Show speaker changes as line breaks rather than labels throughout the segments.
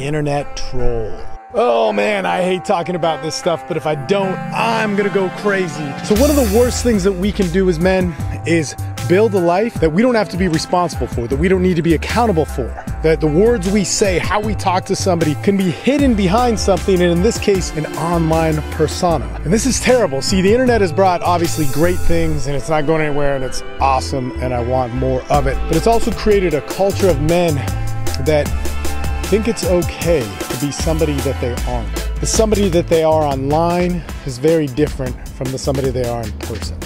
internet troll. Oh man, I hate talking about this stuff, but if I don't, I'm gonna go crazy. So one of the worst things that we can do as men is build a life that we don't have to be responsible for, that we don't need to be accountable for. That the words we say, how we talk to somebody can be hidden behind something, and in this case, an online persona. And this is terrible. See, the internet has brought obviously great things, and it's not going anywhere, and it's awesome, and I want more of it. But it's also created a culture of men that think it's okay to be somebody that they aren't. The somebody that they are online is very different from the somebody they are in person.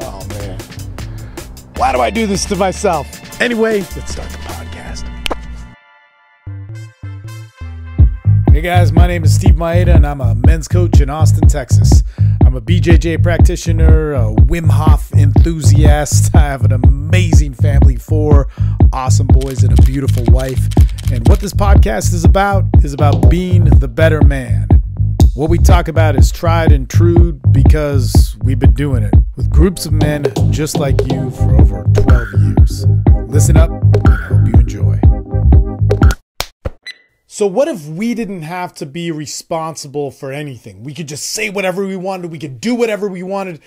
Oh man, why do I do this to myself? Anyway, let's start the podcast. Hey guys, my name is Steve Mayeda and I'm a men's coach in Austin, Texas. I'm a BJJ practitioner, a Wim Hof enthusiast. I have an amazing family, 4 awesome boys and a beautiful wife. And what this podcast is about being the better man. What we talk about is tried and true because we've been doing it with groups of men just like you for over 12 years. Listen up, and I hope you enjoy. So what if we didn't have to be responsible for anything? We could just say whatever we wanted, we could do whatever we wanted,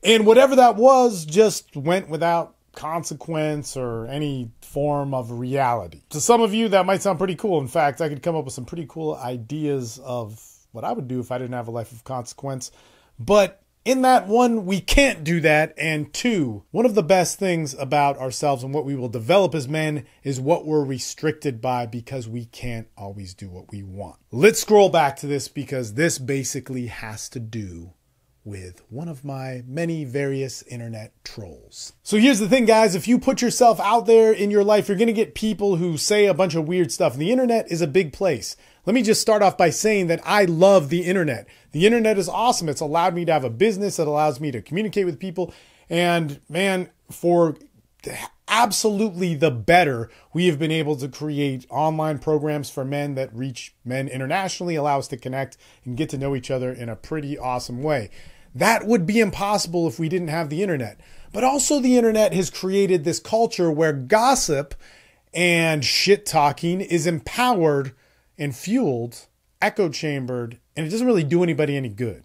and whatever that was just went without consequence or any form of reality. To some of you, that might sound pretty cool. In fact, I could come up with some pretty cool ideas of what I would do if I didn't have a life of consequence. But in that, 1, we can't do that, and 2, one of the best things about ourselves and what we will develop as men is what we're restricted by because we can't always do what we want. Let's scroll back to this because this basically has to do with one of my many various internet trolls. So here's the thing, guys. If you put yourself out there in your life, you're going to get people who say a bunch of weird stuff. The internet is a big place. Let me just start off by saying that I love the internet. The internet is awesome. It's allowed me to have a business. It allows me to communicate with people. And man, for absolutely the better, we have been able to create online programs for men that reach men internationally, allow us to connect and get to know each other in a pretty awesome way. That would be impossible if we didn't have the internet. But also the internet has created this culture where gossip and shit talking is empowered and fueled, echo chambered, and it doesn't really do anybody any good.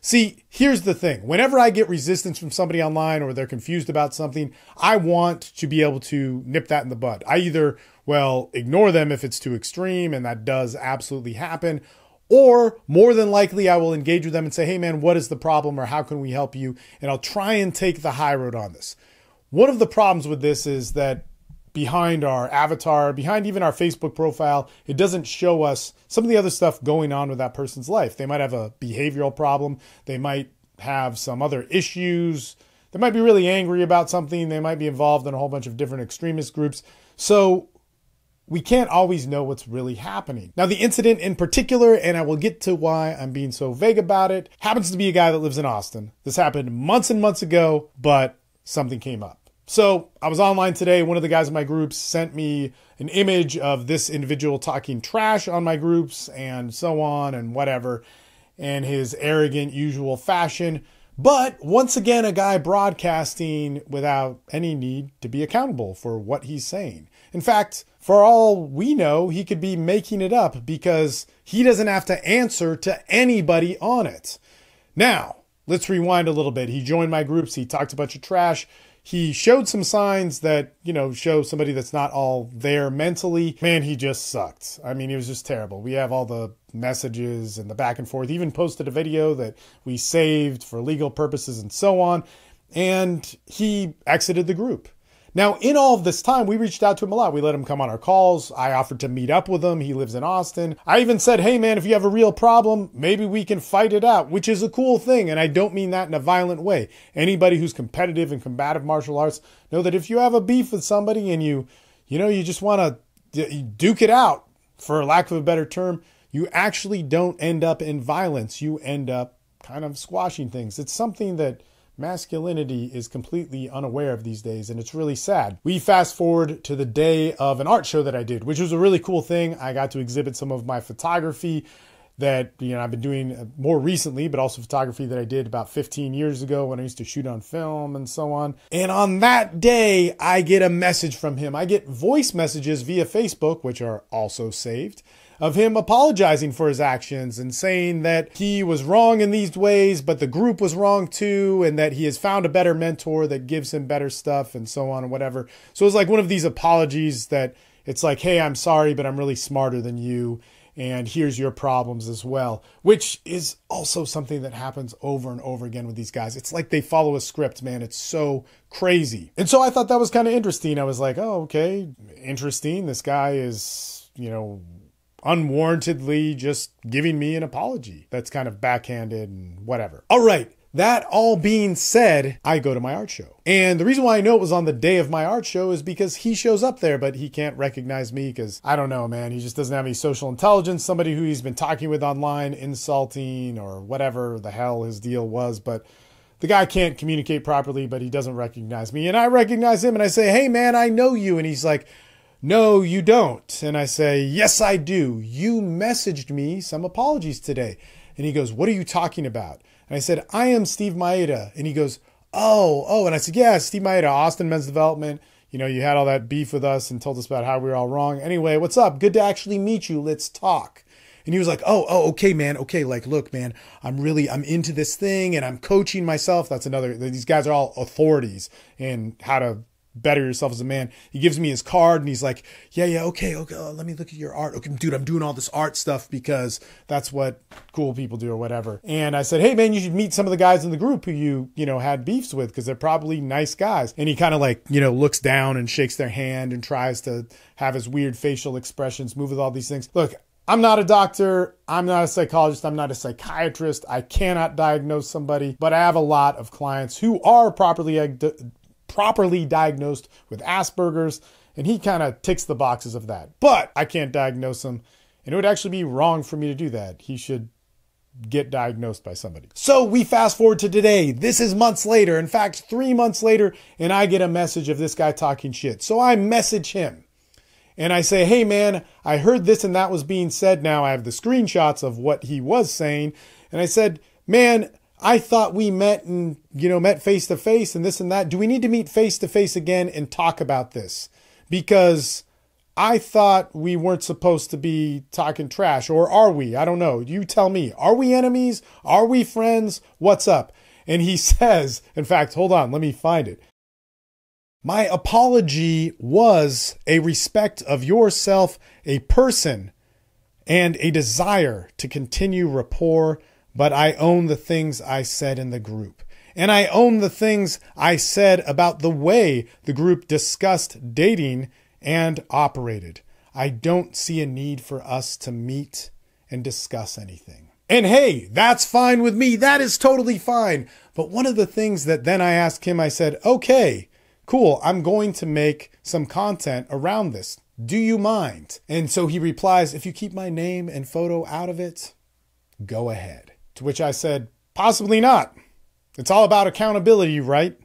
See, here's the thing. Whenever I get resistance from somebody online or they're confused about something, I want to be able to nip that in the bud. I either, well, ignore them if it's too extreme, and that does absolutely happen, or more than likely I will engage with them and say, hey man, what is the problem or how can we help you? And I'll try and take the high road on this. One of the problems with this is that behind our avatar, behind even our Facebook profile, it doesn't show us some of the other stuff going on with that person's life. They might have a behavioral problem. They might have some other issues. They might be really angry about something. They might be involved in a whole bunch of different extremist groups. So we can't always know what's really happening. Now, the incident in particular, and I will get to why I'm being so vague about it, happens to be a guy that lives in Austin. This happened months and months ago, but something came up. So I was online today. One of the guys in my groups sent me an image of this individual talking trash on my groups and so on and whatever, and his arrogant usual fashion. But once again, a guy broadcasting without any need to be accountable for what he's saying. In fact, for all we know, he could be making it up because he doesn't have to answer to anybody on it. Now, let's rewind a little bit. He joined my groups. He talked a bunch of trash. He showed some signs that, show somebody that's not all there mentally. Man, he just sucked. I mean, he was just terrible. We have all the messages and the back and forth. He even posted a video that we saved for legal purposes and so on. And he exited the group. Now, in all of this time, we reached out to him a lot. We let him come on our calls. I offered to meet up with him. He lives in Austin. I even said, hey man, if you have a real problem, maybe we can fight it out, which is a cool thing. And I don't mean that in a violent way. Anybody who's competitive and combative martial arts know that if you have a beef with somebody and you just want to duke it out, for lack of a better term, you actually don't end up in violence. You end up kind of squashing things. It's something that masculinity is completely unaware of these days, and it's really sad. We fast forward to the day of an art show that I did, which was a really cool thing. I got to exhibit some of my photography that, I've been doing more recently, but also photography that I did about 15 years ago when I used to shoot on film and so on. And on that day, I get a message from him. I get voice messages via Facebook, which are also saved, of him apologizing for his actions and saying that he was wrong in these ways, but the group was wrong too, and that he has found a better mentor that gives him better stuff and so on and whatever. So it's like one of these apologies that it's like, hey, I'm sorry, but I'm really smarter than you, and here's your problems as well, which is also something that happens over and over again with these guys. It's like they follow a script, man. It's so crazy. And so I thought that was kind of interesting. I was like, oh, okay, interesting. This guy is, unwarrantedly just giving me an apology. That's kind of backhanded and whatever. All right. That all being said, I go to my art show. And the reason why I know it was on the day of my art show is because he shows up there, but he can't recognize me because, I don't know, man, he just doesn't have any social intelligence. Somebody who he's been talking with online, insulting or whatever the hell his deal was. But the guy can't communicate properly, but he doesn't recognize me. And I recognize him and I say, hey, man, I know you. And he's like, no, you don't. And I say, yes, I do. You messaged me some apologies today. And he goes, what are you talking about? And I said, I am Steve Mayeda. And he goes, oh. And I said, yeah, Steve Mayeda, Austin Men's Development. You had all that beef with us and told us about how we were all wrong. Anyway, what's up? Good to actually meet you. Let's talk. And he was like, oh, okay, man. Okay. Like, look, man, I'm into this thing and I'm coaching myself. That's these guys are all authorities in how to better yourself as a man. He gives me his card and he's like, yeah, okay, let me look at your art. Okay, dude, I'm doing all this art stuff because that's what cool people do or whatever. And I said, hey man, you should meet some of the guys in the group who you had beefs with because they're probably nice guys. And he kind of like, looks down and shakes their hand and tries to have his weird facial expressions, move with all these things. Look, I'm not a doctor. I'm not a psychologist. I'm not a psychiatrist. I cannot diagnose somebody, but I have a lot of clients who are properly diagnosed with Asperger's, and he kind of ticks the boxes of that. But I can't diagnose him, and it would actually be wrong for me to do that. He should get diagnosed by somebody. So we fast forward to today. This is months later. In fact, 3 months later, and I get a message of this guy talking shit. So I message him, and I say, hey man, I heard this and that was being said. Now I have the screenshots of what he was saying, and I said, man, I thought we met and, met face to face and this and that. Do we need to meet face to face again and talk about this? Because I thought we weren't supposed to be talking trash, or are we? I don't know. You tell me. Are we enemies? Are we friends? What's up? And he says, in fact, hold on, let me find it. My apology was a respect of yourself, a person, and a desire to continue rapport. But I own the things I said in the group. And I own the things I said about the way the group discussed dating and operated. I don't see a need for us to meet and discuss anything. And hey, that's fine with me. That is totally fine. But one of the things that then I asked him, I said, okay, cool. I'm going to make some content around this. Do you mind? And so he replies, if you keep my name and photo out of it, go ahead. To which I said, possibly not. It's all about accountability, right?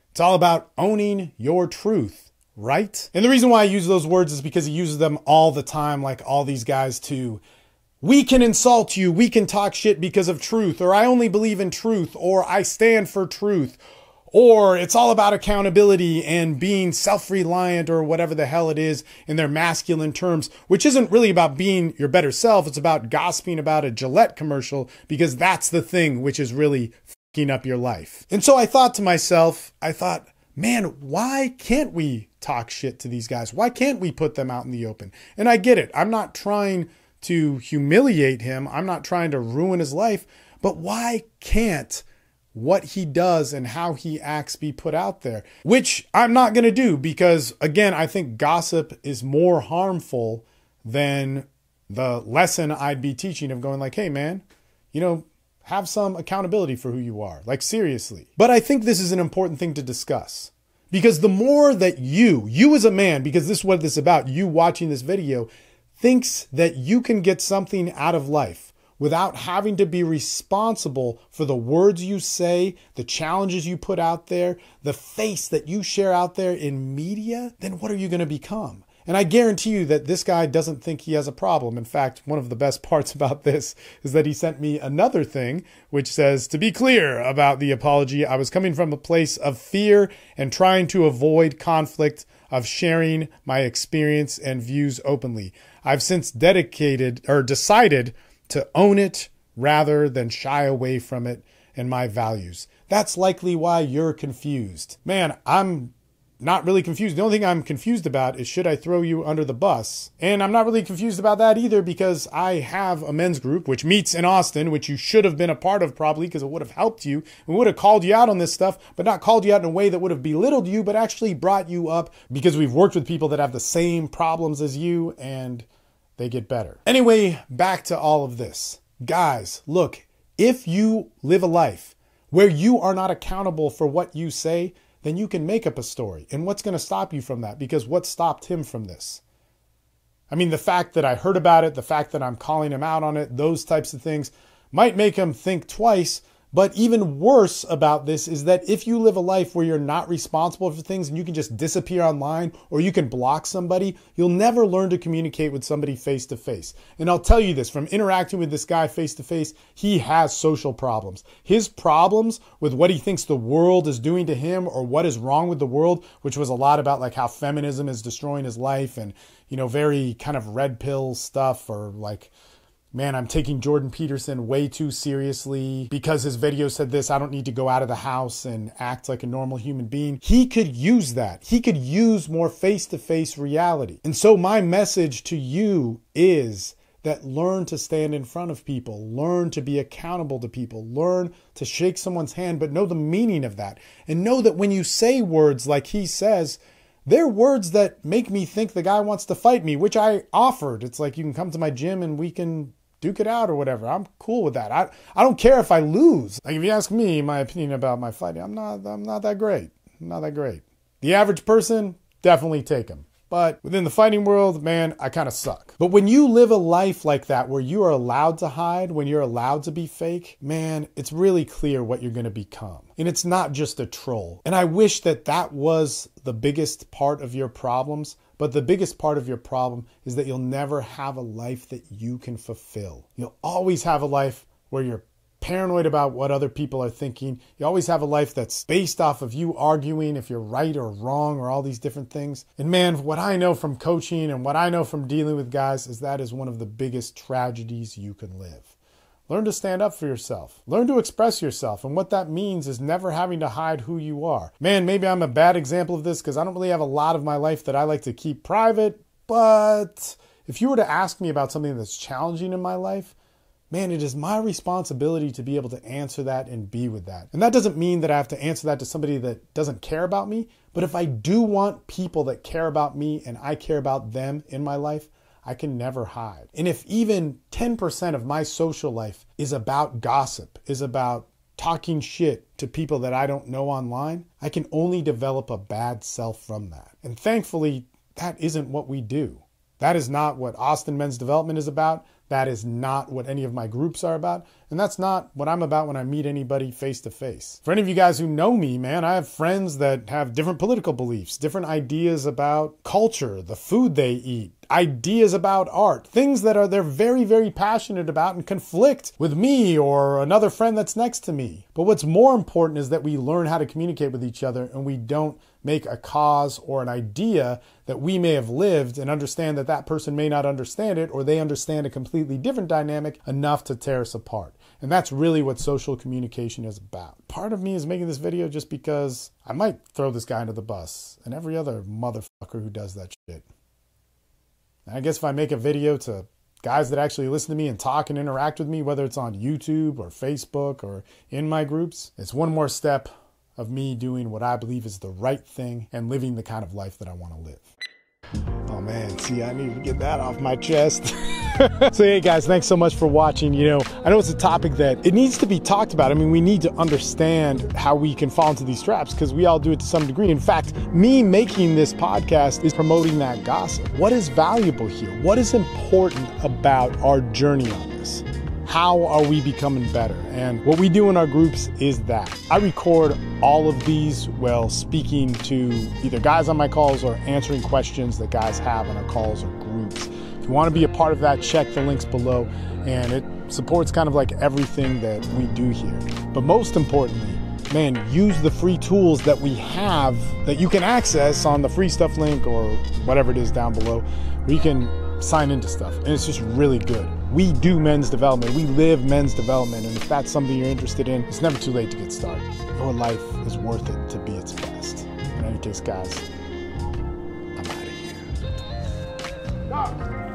It's all about owning your truth, right? And the reason why I use those words is because he uses them all the time, like all these guys too. We can insult you, we can talk shit because of truth, or I only believe in truth, or I stand for truth, or it's all about accountability and being self-reliant or whatever the hell it is in their masculine terms, which isn't really about being your better self. It's about gossiping about a Gillette commercial because that's the thing which is really fucking up your life. And so I thought to myself, man, why can't we talk shit to these guys? Why can't we put them out in the open? And I get it. I'm not trying to humiliate him. I'm not trying to ruin his life, but why can't what he does and how he acts be put out there? Which I'm not going to do because, again, I think gossip is more harmful than the lesson I'd be teaching of going like, hey, man, have some accountability for who you are. Like, seriously. But I think this is an important thing to discuss because the more that you as a man, because this is what this is about, you watching this video, thinks that you can get something out of life without having to be responsible for the words you say, the challenges you put out there, the face that you share out there in media, then what are you going to become? And I guarantee you that this guy doesn't think he has a problem. In fact, one of the best parts about this is that he sent me another thing which says, to be clear about the apology, I was coming from a place of fear and trying to avoid conflict of sharing my experience and views openly. I've since decided to own it rather than shy away from it and my values. That's likely why you're confused. Man, I'm not really confused. The only thing I'm confused about is, should I throw you under the bus? And I'm not really confused about that either, because I have a men's group which meets in Austin, which you should have been a part of probably, because it would have helped you. We would have called you out on this stuff, but not called you out in a way that would have belittled you, but actually brought you up, because we've worked with people that have the same problems as you and they get better. Anyway, back to all of this. Guys, look, if you live a life where you are not accountable for what you say, then you can make up a story. And what's going to stop you from that? Because what stopped him from this? I mean, the fact that I heard about it, the fact that I'm calling him out on it, those types of things might make him think twice. But even worse about this is that if you live a life where you're not responsible for things and you can just disappear online, or you can block somebody, you'll never learn to communicate with somebody face to face. And I'll tell you this, from interacting with this guy face to face, he has social problems. His problems with what he thinks the world is doing to him, or what is wrong with the world, which was a lot about like how feminism is destroying his life, and, you know, very kind of red pill stuff, or like, man, I'm taking Jordan Peterson way too seriously because his video said this, I don't need to go out of the house and act like a normal human being. He could use that. He could use more face-to-face reality. And so my message to you is that learn to stand in front of people, learn to be accountable to people, learn to shake someone's hand, but know the meaning of that. And know that when you say words like he says, they're words that make me think the guy wants to fight me, which I offered. It's like, you can come to my gym and we can duke it out or whatever. I'm cool with that. I don't care if I lose. Like, if you ask me my opinion about my fighting, I'm not that great. I'm not that great. The average person, definitely take him. But within the fighting world, man, I kind of suck. But when you live a life like that, where you are allowed to hide, when you're allowed to be fake, man, it's really clear what you're going to become. And it's not just a troll. And I wish that that was the biggest part of your problems. But the biggest part of your problem is that you'll never have a life that you can fulfill. You'll always have a life where you're paranoid about what other people are thinking. You always have a life that's based off of you arguing if you're right or wrong, or all these different things. And man, what I know from coaching and what I know from dealing with guys is that is one of the biggest tragedies you can live. Learn to stand up for yourself. Learn to express yourself. And what that means is never having to hide who you are. Man, maybe I'm a bad example of this because I don't really have a lot of my life that I like to keep private. But if you were to ask me about something that's challenging in my life, man, it is my responsibility to be able to answer that and be with that. And that doesn't mean that I have to answer that to somebody that doesn't care about me. But if I do want people that care about me and I care about them in my life, I can never hide. And if even 10% of my social life is about gossip, is about talking shit to people that I don't know online, I can only develop a bad self from that. And thankfully, that isn't what we do. That is not what Austin Men's Development is about. That is not what any of my groups are about. And that's not what I'm about when I meet anybody face to face. For any of you guys who know me, man, I have friends that have different political beliefs, different ideas about culture, the food they eat, ideas about art, things that they're very, very passionate about and conflict with me or another friend that's next to me. But what's more important is that we learn how to communicate with each other, and we don't make a cause or an idea that we may have lived and understand that that person may not understand it, or they understand a completely different dynamic enough to tear us apart. And that's really what social communication is about. Part of me is making this video just because I might throw this guy under the bus and every other motherfucker who does that shit. And I guess if I make a video to guys that actually listen to me and talk and interact with me, whether it's on YouTube or Facebook or in my groups, it's one more step of me doing what I believe is the right thing and living the kind of life that I want to live. Oh man, see, I need to get that off my chest. So hey guys, thanks so much for watching. You know, I know it's a topic that it needs to be talked about. I mean, we need to understand how we can fall into these traps, because we all do it to some degree. In fact, me making this podcast is promoting that gossip. What is valuable here? What is important about our journey on this? how are we becoming better? And what we do in our groups is that I record all of these while speaking to either guys on my calls or answering questions that guys have on our calls or groups. If you want to be a part of that, check the links below, and it supports kind of like everything that we do here. But most importantly, man, use the free tools that we have that you can access on the free stuff link or whatever it is down below, where you can sign into stuff, and it's just really good. We do men's development. We live men's development, and if that's something you're interested in, it's never too late to get started. Your life is worth it to be its best. In any case, guys, I'm out of here.